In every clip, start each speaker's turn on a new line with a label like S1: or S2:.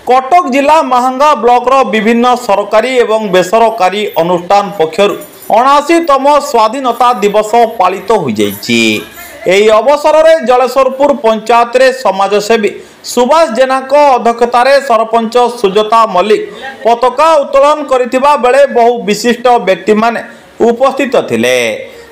S1: कटक जिला महांगा ब्लॉक विभिन्न सरकारी एवं बेसरकारी अनुष्ठान पक्षर 79तम स्वाधीनता दिवस पालित हो जाए। अवसर में जलेश्वरपुर पंचायत रे समाजसेवी सुभाष जेना अध्यक्षतार सरपंच सुजाता मल्लिक पताका उत्तोलन करथिबा बेले बहु विशिष्ट व्यक्ति माने उपस्थित थिले।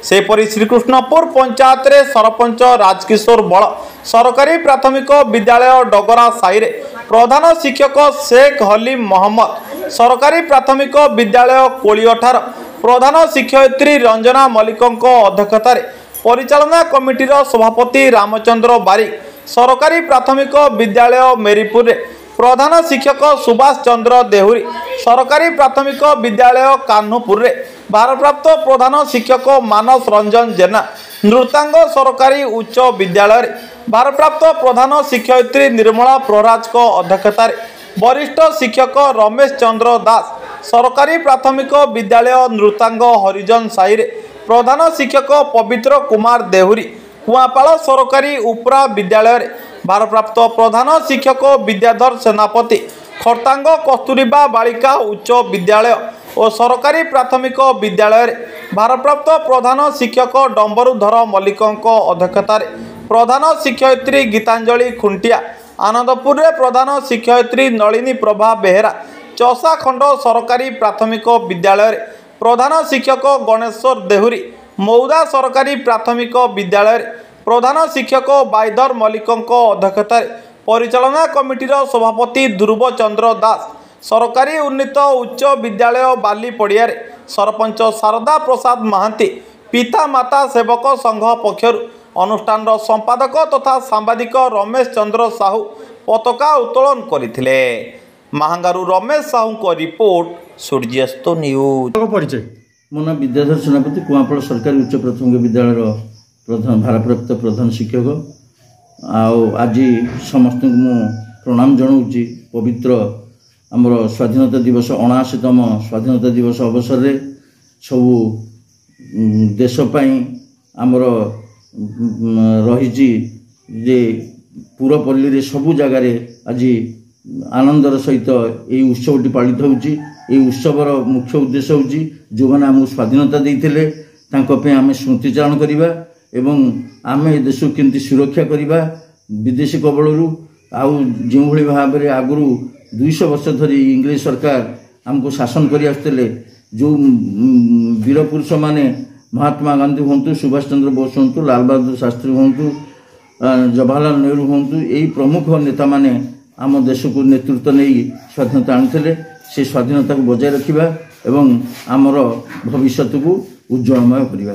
S1: सेपरि श्रीकृष्णपुर पंचायत रे सरपंच राजकिशोर बल, सरकारी प्राथमिक विद्यालय डगरा साई रे प्रधान शिक्षक शेख हलीम मोहम्मद, सरकारी प्राथमिक विद्यालय कोलियोठार प्रधान शिक्षयित्री रंजना मल्लिक अध्यक्षतार परिचालना कमिटीर सभापति रामचंद्र बारिक, सरकारी प्राथमिक विद्यालय मेरीपुर प्रधान शिक्षक सुभाष चंद्र देहुरी, सरकारी प्राथमिक विद्यालय कान्हुपुर भारप्राप्त प्रधान शिक्षक मानस रंजन जेना, नृतांग सरकारी उच्च विद्यालय भारप्राप्त प्रधान शिक्षयित्री निर्मला प्रहराज अध्यक्षतार वरिष्ठ शिक्षक रमेश चंद्र दास, सरकारी प्राथमिक विद्यालय नृतांग हरिजन साई प्रधान शिक्षक पवित्र कुमार देहुरी, कुआपाड़ सरकारी उपरा विद्यालय भारप्राप्त प्रधान शिक्षक विद्याधर सेनापति, खरतांग कस्तूरबा बालिका उच्च विद्यालय और सरकारी प्राथमिक विद्यालय भारप्राप्त प्रधान शिक्षक डंबरुधर मल्लिक अध्यक्षतार प्रधान शिक्षयित्री गीतांजलि खुंटिया, आनंदपुर प्रधान शिक्षयित्री नलिनी प्रभा बेहेरा, चौसा खंड सरकारी प्राथमिक विद्यालय प्रधान शिक्षक गणेश्वर देहुरी, मौदा सरकारी प्राथमिक विद्यालय प्रधान शिक्षक बाइधर मल्लिक अध्यक्षतार परिचालना कमिटीर सभापति ध्रुव चंद्र दास, सरकारी उन्नीत उच्च विद्यालय बाली पड़िया सरपंच शारदा प्रसाद महांती, पिता माता सेवक संघ पक्षर अनुष्ठान संपादक तथा सांबादिक रमेश चंद्र साहू पताका उत्तोलन करथिले। महांगारू रमेश साहू को रिपोर्ट, सूर्यास्त न्यूज।
S2: परिचय मो ना विद्याधर सेनापति, कुआपाड़ सरकारी उच्च प्राथमिक विद्यालय प्रधान भारप्राप्त प्रधान शिक्षक। आज समस्त मु प्रणाम जनाऊँगी पवित्र आमर स्वाधीनता दिवस 79तम स्वाधीनता दिवस अवसर रे सबू देशपाई आमर रही जे पुरपल्ली रे सबू जगार आज आनंदर सहित यही उत्सवटी पालित होउची। उत्सवर मुख्य उद्देश्य होउची जो माने आम स्वाधीनता देइथिले तांको पे आमे स्मृतिचारण करिबा एवं आमे देश केमती सुरक्षा करिबा विदेशी कबलरू आउ जो भली भाव में आगु 200 वर्ष धरी इंग्लिश सरकार आमको शासन करी आसुले। जो वीर पुरुष माने महात्मा गांधी हूँ, सुभाष चंद्र बोस हूँ, लाल बहादुर शास्त्री हूँ, जवाहरलाल नेहरू हूँ, यही प्रमुख नेता माने आम देश को नेतृत्व नहीं स्वाधीनता आनी से स्वाधीनता को बजाय रखा एवं आमर भविष्य को उज्जवलमय करवा।